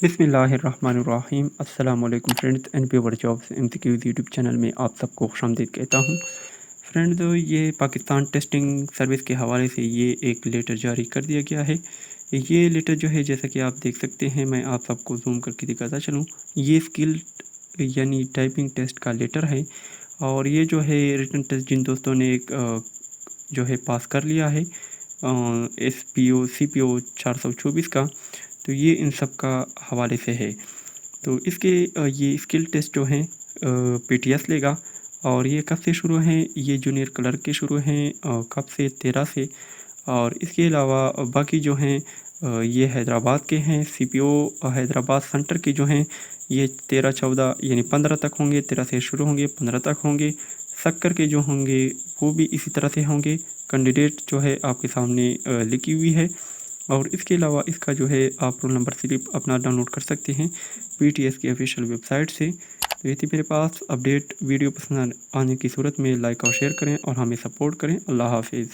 बिस्मिल्लाहिर्रहमानिर्रहीम। अस्सलाम वालेकुम friends, and pure jobs MCQs YouTube channel में आप सबको खुशामदीद कहता हूँ। फ्रेंड्स, ये पाकिस्तान टेस्टिंग सर्विस के हवाले से ये एक लेटर जारी कर दिया गया है। ये लेटर जो है, जैसा कि आप देख सकते हैं, मैं आप सबको जूम करके दिखाता चलूँ। ये स्किल यानी टाइपिंग टेस्ट का लेटर है। और ये जो है रिटन टेस्ट जिन दोस्तों ने जो है पास कर लिया है SPO CPO 424 का, तो ये इन सब का हवाले से है। तो इसके ये स्किल टेस्ट जो हैं PTS लेगा। और ये कब से शुरू हैं? ये जूनियर क्लर्क के शुरू हैं कब से? 13 से। और इसके अलावा बाकी जो हैं ये हैदराबाद के हैं। CPO हैदराबाद सेंटर के जो हैं ये 13-14 यानी 15 तक होंगे। 13 से शुरू होंगे, 15 तक होंगे। सक्कर के जो होंगे वो भी इसी तरह से होंगे। कैंडिडेट जो है आपके सामने लिखी हुई है। और इसके अलावा इसका जो है आप रोल नंबर स्लिप अपना डाउनलोड कर सकते हैं PTS की ऑफिशियल वेबसाइट से। तो ये थी मेरे पास अपडेट। वीडियो पसंद आने की सूरत में लाइक और शेयर करें और हमें सपोर्ट करें। अल्लाह हाफिज़।